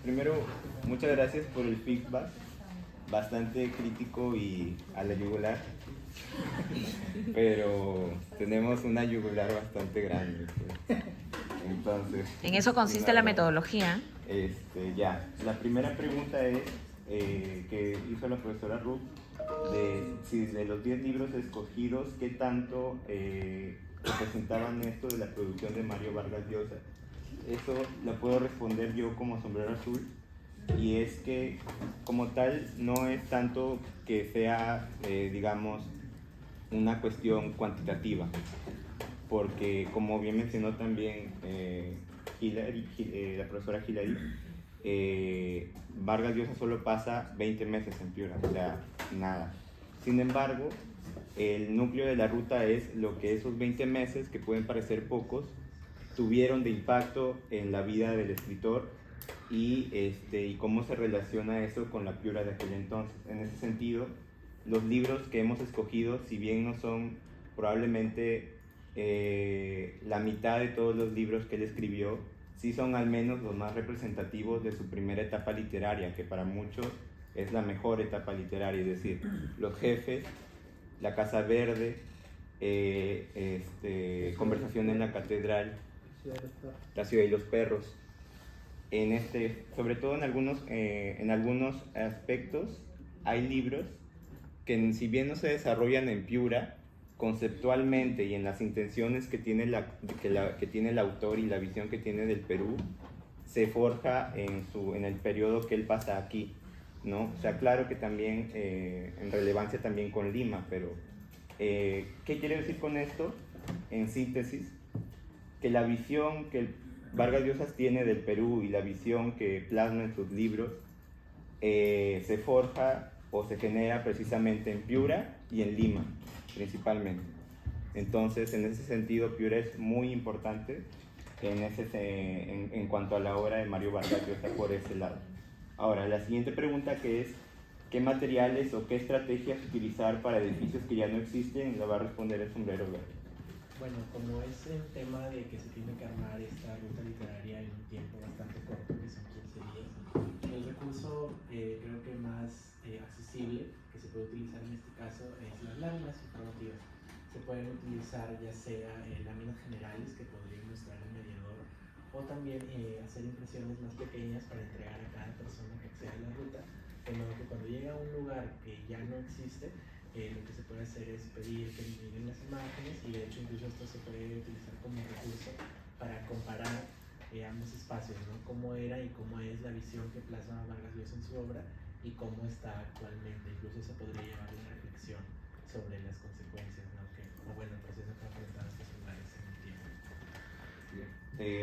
primero, muchas gracias por el feedback, bastante crítico y a la yugular, pero tenemos una yugular bastante grande, pues. Entonces, en eso consiste la metodología. Ya, la primera pregunta es, que hizo la profesora Ruth, de si de los 10 libros escogidos, ¿qué tanto representaban esto de la producción de Mario Vargas Llosa? Eso lo puedo responder yo como sombrero azul, y es que como tal no es tanto que sea, digamos, una cuestión cuantitativa, porque como bien mencionó también la profesora Hilary, Vargas Llosa solo pasa 20 meses en Piura, o sea, nada. Sin embargo, el núcleo de la ruta es lo que esos 20 meses, que pueden parecer pocos, tuvieron de impacto en la vida del escritor y cómo se relaciona eso con la Piura de aquel entonces. En ese sentido, los libros que hemos escogido, si bien no son probablemente la mitad de todos los libros que él escribió, sí son al menos los más representativos de su primera etapa literaria, que para muchos es la mejor etapa literaria, es decir, Los Jefes, La Casa Verde, Conversación en la Catedral, La Ciudad y los Perros. Sobre todo en algunos aspectos hay libros que, si bien no se desarrollan en Piura, conceptualmente y en las intenciones que tiene que tiene el autor y la visión que tiene del Perú, se forja en el periodo que él pasa aquí, ¿no? O sea, claro que también en relevancia también con Lima, pero ¿qué quiere decir con esto? En síntesis, que la visión que Vargas Llosa tiene del Perú y la visión que plasma en sus libros se forja o se genera precisamente en Piura y en Lima, principalmente. Entonces, en ese sentido, Piura es muy importante en cuanto a la obra de Mario Vargas Llosa por ese lado. Ahora, la siguiente pregunta, que es ¿qué materiales o qué estrategias utilizar para edificios que ya no existen? La va a responder el sombrero verde. Bueno, como es el tema de que se tiene que armar esta ruta literaria en un tiempo bastante corto, que son 15 días, el recurso creo que más accesible que se puede utilizar en este caso es las láminas informativas. Se pueden utilizar ya sea láminas generales que podrían mostrar el mediador, o también hacer impresiones más pequeñas para entregar a cada persona que acceda a la ruta, de modo que cuando llega a un lugar que ya no existe, lo que se puede hacer es pedir que miren las imágenes, y de hecho incluso esto se puede utilizar como recurso para comparar ambos espacios, ¿no? Cómo era y cómo es la visión que plasma Vargas Llosa en su obra y cómo está actualmente. Incluso eso podría llevar a la reflexión sobre las consecuencias, ¿no? El proceso que ha afrontado estos lugares en el tiempo.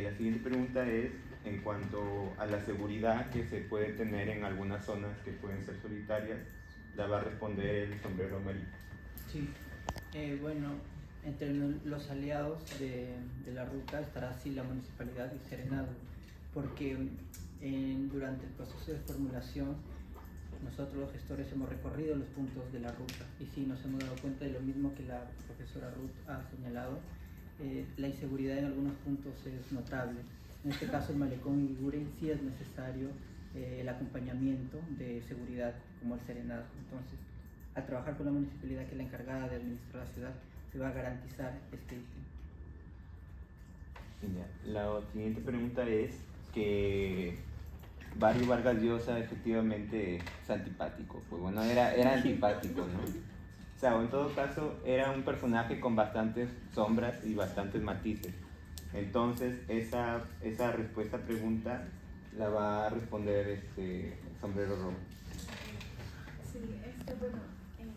La siguiente pregunta es en cuanto a la seguridad que se puede tener en algunas zonas que pueden ser solitarias. La va a responder el sombrero amarillo. Sí, bueno, entre los aliados de la ruta estará así la municipalidad y Serenado, porque durante el proceso de formulación nosotros los gestores hemos recorrido los puntos de la ruta y sí nos hemos dado cuenta de lo mismo que la profesora Ruth ha señalado. La inseguridad en algunos puntos es notable. En este caso el malecón Iguiguren sí es necesario el acompañamiento de seguridad como el Serenado. Entonces, al trabajar con la municipalidad, que es la encargada de administrar la ciudad, se va a garantizar este ítem. La siguiente pregunta es que Mario Vargas Llosa efectivamente es antipático. Pues bueno, era antipático, ¿no? O sea, en todo caso, era un personaje con bastantes sombras y bastantes matices. Entonces, esa respuesta a pregunta la va a responder sombrero rojo. Sí, bueno,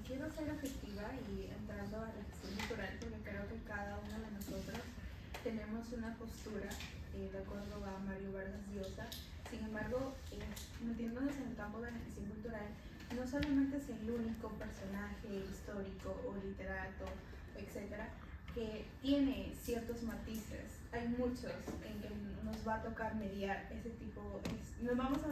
quiero ser efectiva y entrando a la gestión cultural, porque creo que cada uno de nosotros tenemos una postura de acuerdo a Mario Vargas Llosa. Sin embargo, metiéndonos en el campo de la gestión cultural, no solamente es el único personaje histórico o literato, etcétera, que tiene ciertos matices. Hay muchos en que nos va a tocar mediar ese tipo, nos vamos a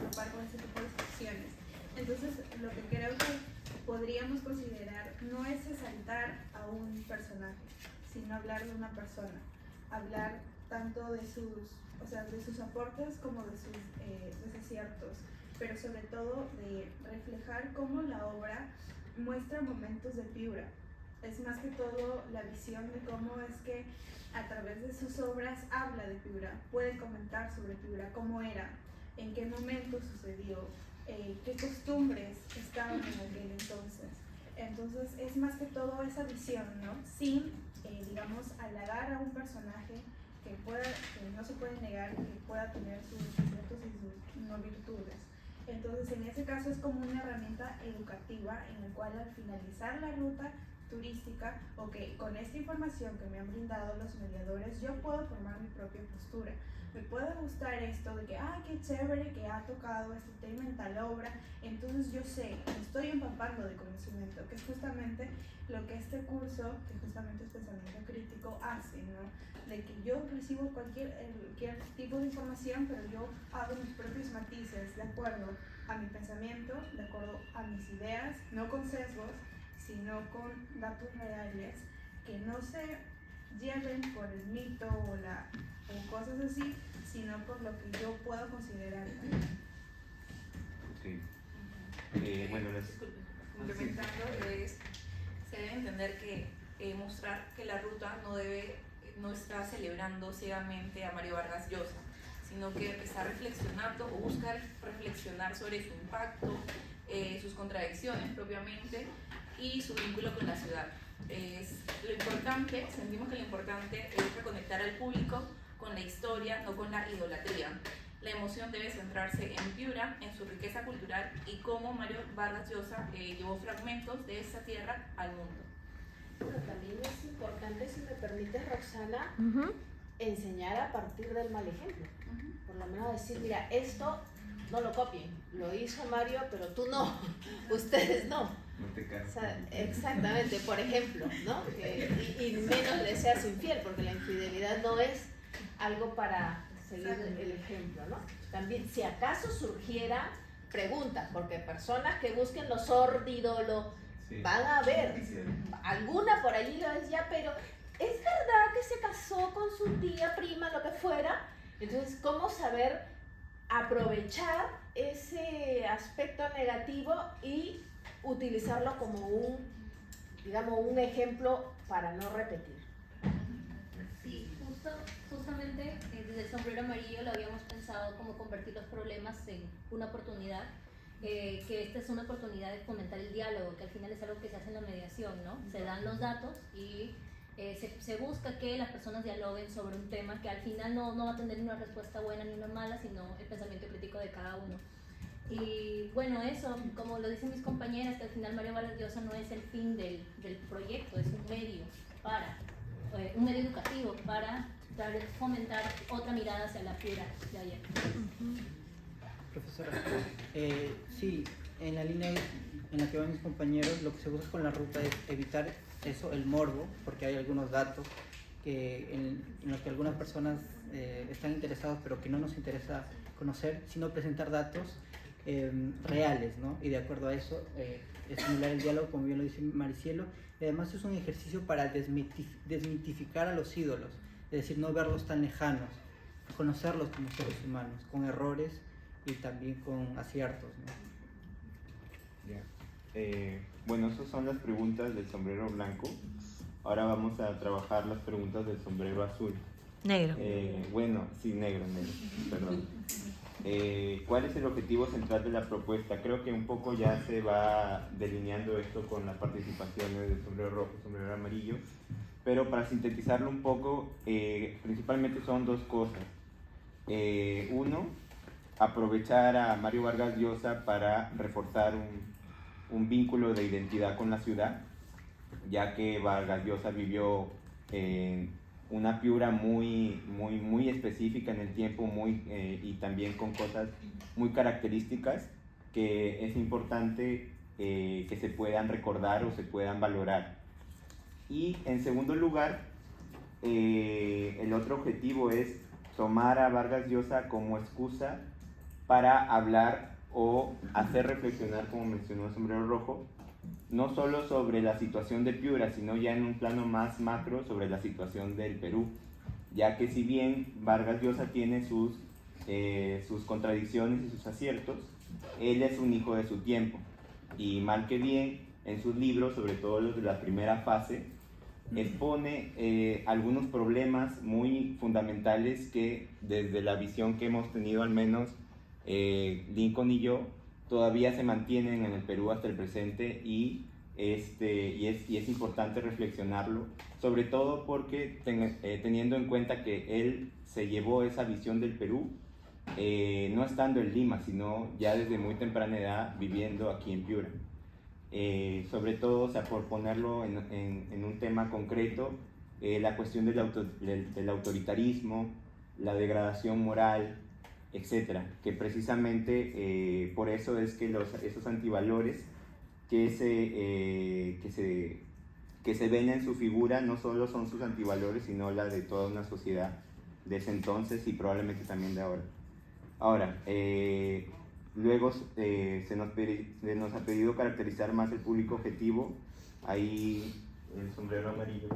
topar con ese tipo de situaciones. Entonces, lo que creo que podríamos considerar no es exaltar a un personaje, sino hablar de una persona, hablar tanto de sus o sea, de sus aportes como de sus desaciertos, pero sobre todo de reflejar cómo la obra muestra momentos de Piura. Es más que todo la visión de cómo es que a través de sus obras habla de Piura, puede comentar sobre Piura, cómo era, en qué momento sucedió, qué costumbres estaban en aquel entonces. Entonces es más que todo esa visión, ¿no? Sin, digamos, halagar a un personaje que no se puede negar que pueda tener sus defectos y sus no virtudes. Entonces en ese caso es como una herramienta educativa en la cual al finalizar la ruta turística, ok, con esta información que me han brindado los mediadores, yo puedo formar mi propia postura. Me puede gustar esto de que, ay, qué chévere que ha tocado este tema en tal obra, entonces yo sé, me estoy empapando de conocimiento, que es justamente lo que este curso, que justamente es pensamiento crítico, hace, ¿no? De que yo recibo cualquier tipo de información, pero yo hago mis propios matices de acuerdo a mi pensamiento, de acuerdo a mis ideas, no con sesgos, sino con datos reales que no se lleven por el mito o cosas así, sino por lo que yo puedo considerar. Sí. Bueno, Disculpe, complementando, se debe entender que mostrar que la ruta no está celebrando ciegamente a Mario Vargas Llosa, sino que está reflexionando o busca reflexionar sobre su impacto, sus contradicciones propiamente y su vínculo con la ciudad. Sentimos que lo importante es reconectar al público con la historia, no con la idolatría. La emoción debe centrarse en Piura, en su riqueza cultural y cómo Mario Vargas Llosa llevó fragmentos de esa tierra al mundo. Bueno, también es importante, si me permites, Roxana, enseñar a partir del mal ejemplo. Por lo menos decir, mira, esto no lo copien, lo hizo Mario, pero tú no, ustedes no. No te cases. O sea, exactamente, por ejemplo, ¿no? Y menos le seas infiel, porque la infidelidad no es algo para seguir el ejemplo, ¿no? También, si acaso surgiera preguntas, porque personas que busquen lo sórdido, van a ver, alguna por allí lo decía, pero ¿es verdad que se casó con su tía, prima, lo que fuera? Entonces, ¿cómo saber aprovechar ese aspecto negativo y utilizarlo como un ejemplo para no repetir? Sí, justamente desde el sombrero amarillo lo habíamos pensado como convertir los problemas en una oportunidad, que esta es una oportunidad de fomentar el diálogo, que al final es algo que se hace en la mediación, ¿no? Se dan los datos y se busca que las personas dialoguen sobre un tema que al final no va a tener una respuesta buena ni una mala, sino el pensamiento crítico de cada uno. Y bueno, eso, como lo dicen mis compañeras, que al final Mario Vargas Llosa no es el fin del proyecto, es un medio educativo para fomentar otra mirada hacia la Piura de ayer. Profesora, sí, en la línea en la que van mis compañeros, lo que se busca con la ruta es evitar eso, el morbo, porque hay algunos datos en los que algunas personas están interesados, pero que no nos interesa conocer, sino presentar datos reales, ¿no? Y de acuerdo a eso, estimular el diálogo, como bien lo dice Maricielo, y además es un ejercicio para desmitificar a los ídolos, es decir, no verlos tan lejanos, conocerlos como seres humanos, con errores y también con aciertos, ¿no? Bueno, esas son las preguntas del sombrero blanco. Ahora vamos a trabajar las preguntas del sombrero azul. Negro. Bueno, sí, negro, perdón. ¿Cuál es el objetivo central de la propuesta? Creo que un poco ya se va delineando esto con las participaciones del sombrero rojo y sombrero amarillo, pero para sintetizarlo un poco, principalmente son dos cosas. Uno, aprovechar a Mario Vargas Llosa para reforzar un vínculo de identidad con la ciudad, ya que Vargas Llosa vivió una Piura muy específica en el tiempo, y también con cosas muy características que es importante que se puedan recordar o se puedan valorar. Y en segundo lugar, el otro objetivo es tomar a Vargas Llosa como excusa para hablar o hacer reflexionar, como mencionó el sombrero rojo, no solo sobre la situación de Piura, sino ya en un plano más macro sobre la situación del Perú. ya que si bien Vargas Llosa tiene sus contradicciones y sus aciertos, él es un hijo de su tiempo, y mal que bien, en sus libros, sobre todo los de la primera fase, expone algunos problemas muy fundamentales que desde la visión que hemos tenido al menos Lincoln y yo, todavía se mantienen en el Perú hasta el presente, y es importante reflexionarlo, sobre todo porque teniendo en cuenta que él se llevó esa visión del Perú no estando en Lima, sino ya desde muy temprana edad viviendo aquí en Piura. Sobre todo, o sea, por ponerlo en un tema concreto, la cuestión del autoritarismo, la degradación moral, etcétera, que precisamente por eso es que esos antivalores que se ven en su figura no solo son sus antivalores, sino la de toda una sociedad de ese entonces y probablemente también de ahora. Ahora, luego se nos ha pedido caracterizar más el público objetivo. Ahí el sombrero amarillo.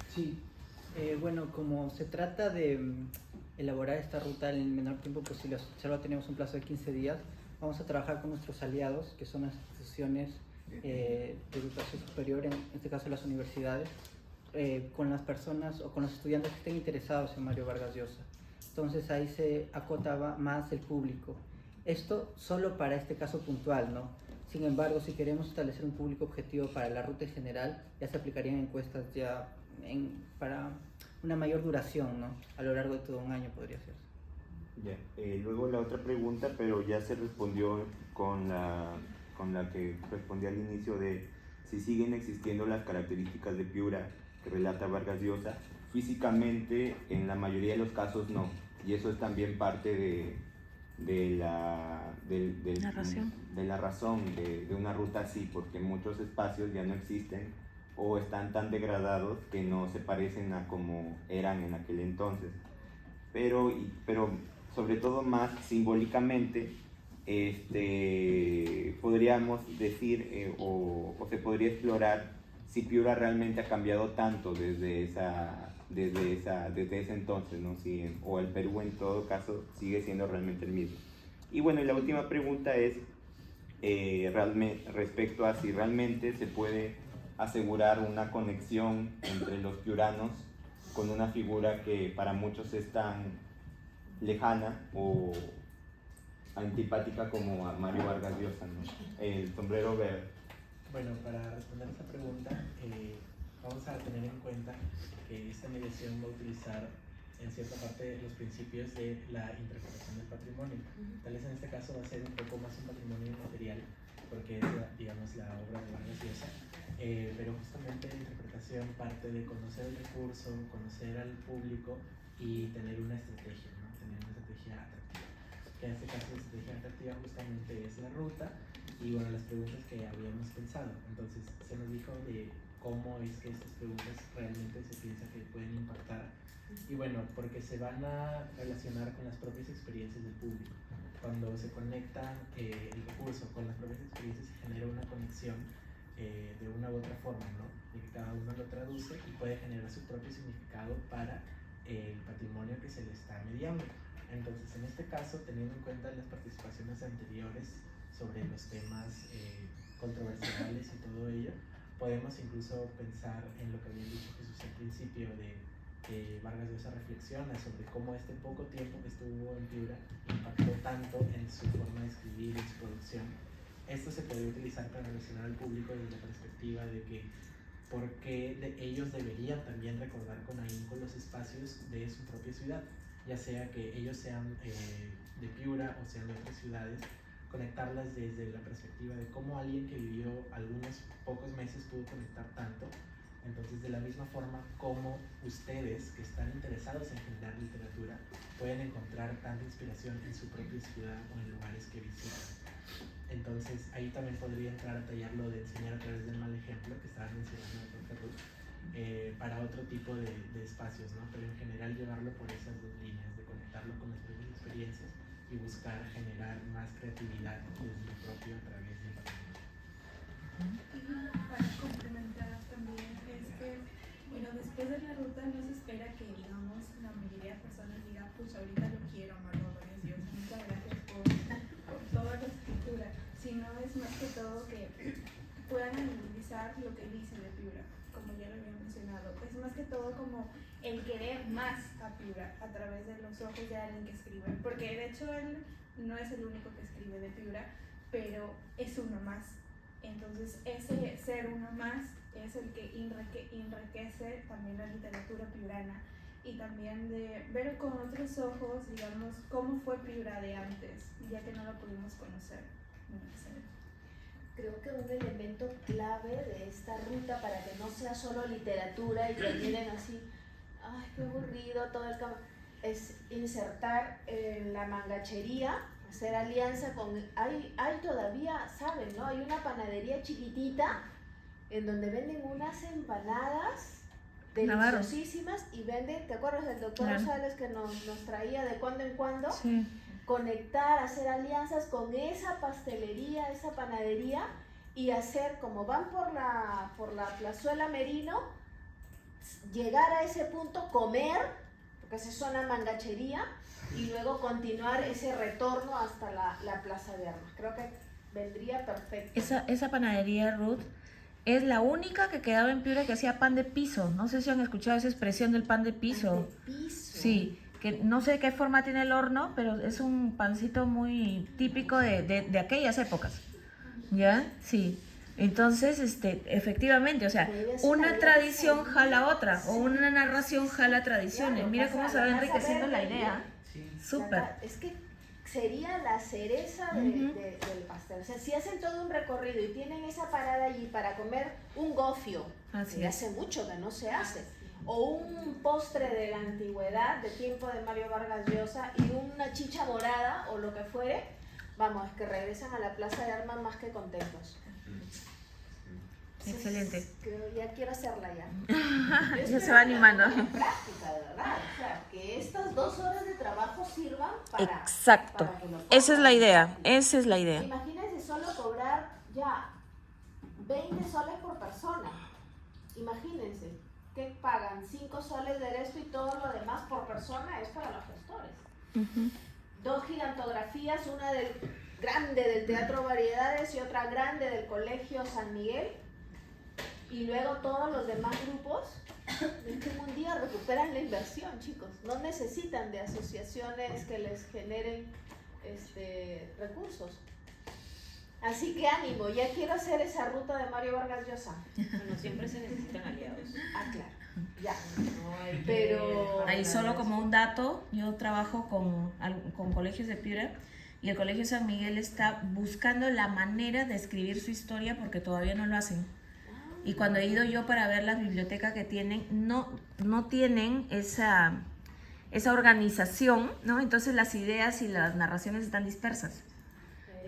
Sí, bueno, como se trata de elaborar esta ruta en el menor tiempo posible, solo tenemos un plazo de 15 días, vamos a trabajar con nuestros aliados, que son las instituciones de educación superior, en este caso las universidades, con las personas o con los estudiantes que estén interesados en Mario Vargas Llosa. Entonces ahí se acotaba más el público. Esto solo para este caso puntual, ¿no? Sin embargo, si queremos establecer un público objetivo para la ruta en general, ya se aplicarían encuestas ya para una mayor duración, ¿no? A lo largo de todo un año podría ser. Ya. Luego la otra pregunta, pero ya se respondió con la que respondí al inicio, de si siguen existiendo las características de Piura que relata Vargas Llosa. Físicamente, en la mayoría de los casos no, y eso es también parte de la razón de una ruta así, porque muchos espacios ya no existen o están tan degradados que no se parecen a como eran en aquel entonces. Pero sobre todo más simbólicamente, podríamos decir o se podría explorar si Piura realmente ha cambiado tanto desde ese entonces, ¿no? O el Perú en todo caso sigue siendo realmente el mismo. Y bueno, y la última pregunta es respecto a si realmente se puede asegurar una conexión entre los piuranos con una figura que para muchos es tan lejana o antipática como a Mario Vargas Llosa, ¿no? El sombrero verde. Bueno, para responder esa pregunta, vamos a tener en cuenta que esta mediación va a utilizar en cierta parte los principios de la interpretación del patrimonio. Tal vez en este caso va a ser un poco más un patrimonio inmaterial, porque es, digamos, la obra de Vargas Llosa, pero justamente la interpretación parte de conocer el recurso, conocer al público y tener una estrategia, ¿no? Tener una estrategia atractiva. Que en este caso la estrategia atractiva justamente es la ruta y bueno, las preguntas que habíamos pensado. Entonces se nos dijo de cómo es que estas preguntas realmente se piensa que pueden impactar. Y bueno, porque se van a relacionar con las propias experiencias del público. Cuando se conecta el recurso con las propias experiencias, se genera una conexión de una u otra forma, ¿no? Y que cada uno lo traduce y puede generar su propio significado para el patrimonio que se le está mediando. Entonces, en este caso, teniendo en cuenta las participaciones anteriores sobre los temas controversiales y todo ello, podemos incluso pensar en lo que había dicho Jesús al principio de que Vargas Llosa reflexiona sobre cómo este poco tiempo que estuvo en Piura impactó tanto en su forma de escribir, en su producción. Esto se puede utilizar para relacionar al público desde la perspectiva de que por qué ellos deberían también recordar con ahínco los espacios de su propia ciudad, ya sea que ellos sean de Piura o sean de otras ciudades, conectarlas desde la perspectiva de cómo alguien que vivió algunos pocos meses pudo conectar tanto. Entonces, de la misma forma como ustedes que están interesados en generar literatura pueden encontrar tanta inspiración en su propia ciudad o en lugares que visitan. Entonces, ahí también podría entrar a tallarlo de enseñar a través del mal ejemplo que estabas mencionando, profe Ruth, para otro tipo de espacios, ¿no? Pero en general llevarlo por esas dos líneas, de conectarlo con las propias experiencias y buscar generar más creatividad desde lo propio a través del patrimonio. Para complementar también es que Bueno, después de la ruta no se espera que, digamos, la mayoría de personas digan, pues ahorita lo quiero, Mario Vargas Llosa, muchas gracias por toda la escritura, sino es más que todo que puedan analizar lo que dice de Piura, como ya lo había mencionado. Es más que todo como el querer más a Piura a través de los ojos de alguien que escribe, porque de hecho él no es el único que escribe de Piura, pero es uno más. Entonces ese ser uno más es el que enriquece también la literatura piurana, y también de ver con otros ojos, digamos, cómo fue Piura de antes, ya que no lo pudimos conocer. Creo que un elemento clave de esta ruta, para que no sea solo literatura y que miren así, ay, qué aburrido todo el campo, es insertar la mangachería, hacer alianza con... Hay todavía, ¿saben, no? Hay una panadería chiquitita en donde venden unas empanadas deliciosísimas y venden, ¿te acuerdas del doctor Rosales que nos traía de cuando en cuando? Sí. Conectar, hacer alianzas con esa pastelería, esa panadería, y hacer, como van por la plazuela Merino, llegar a ese punto, comer, porque esa es zona mangachería, y luego continuar ese retorno hasta la Plaza de Armas. Creo que vendría perfecto. Esa panadería, Ruth, es la única que quedaba en Piura que hacía pan de piso. No sé si han escuchado esa expresión del pan de piso. Pan de piso. Sí, que no sé qué forma tiene el horno, pero es un pancito muy típico de aquellas épocas. ¿Ya? Sí. Entonces, efectivamente, o sea, una tradición jala otra, o una narración jala tradiciones. Claro, mira cómo se va enriqueciendo la idea. Sí. Súper. Es que sería la cereza del pastel. O sea, si hacen todo un recorrido y tienen esa parada allí para comer un gofio, Así que es. hace mucho que no se hace, o un postre de la antigüedad, de tiempo de Mario Vargas Llosa, y una chicha morada o lo que fuere, vamos, es que regresan a la Plaza de Armas más que contentos. Excelente. Creo, ya quiero hacerla ya. Ya se va animando. En práctica, de verdad. O sea, que estas 2 horas de trabajo sirvan para... Exacto. para que lo Esa es la hagan. idea. Esa es la idea. Imagínense solo cobrar ya 20 soles por persona. Imagínense que pagan 5 soles de esto y todo lo demás por persona es para los gestores. 2 gigantografías, una grande del Teatro Variedades y otra grande del Colegio San Miguel. Y luego todos los demás grupos, en un día recuperan la inversión, chicos. No necesitan de asociaciones que les generen recursos. Así que ánimo, ya quiero hacer esa ruta de Mario Vargas Llosa. Bueno, siempre se necesitan aliados. Ah, claro, ya. No Pero... Ahí solo como un dato, yo trabajo con colegios de Piura y el Colegio San Miguel está buscando la manera de escribir su historia porque todavía no lo hacen. Y cuando he ido yo para ver la biblioteca que tienen, no tienen esa organización, ¿no? Entonces las ideas y las narraciones están dispersas.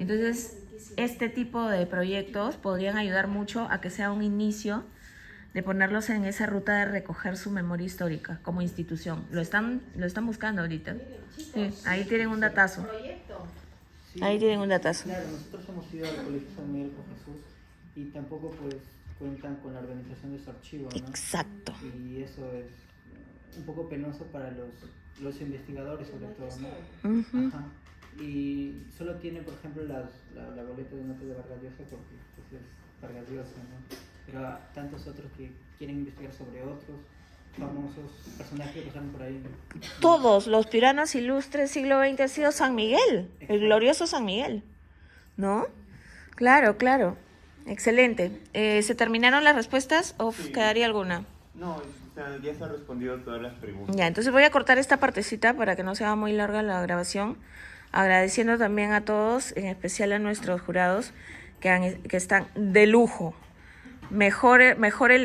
Entonces, este tipo de proyectos podrían ayudar mucho a que sea un inicio de ponerlos en esa ruta de recoger su memoria histórica como institución. Lo están buscando ahorita. Sí, ahí tienen un datazo. Proyecto. Sí, Ahí tienen un datazo. Claro, nosotros hemos ido al Colegio San Miguel con Jesús y tampoco pues cuentan con la organización de su archivo, ¿no? Exacto. Y eso es un poco penoso para los investigadores sobre todo, ¿no? Ajá. Y solo tienen, por ejemplo, la boleta de notas de Vargas Llosa porque pues, es Vargas Llosa, ¿no? Pero a tantos otros que quieren investigar sobre otros famosos personajes que pasaron por ahí. Todos los piuranos ilustres siglo XX ha sido San Miguel, el glorioso San Miguel, ¿no? Claro, claro. Excelente. ¿Se terminaron las respuestas o Sí. quedaría alguna? No, o sea, ya se han respondido todas las preguntas. Ya, entonces voy a cortar esta partecita para que no sea muy larga la grabación, agradeciendo también a todos, en especial a nuestros jurados que están de lujo. Mejor el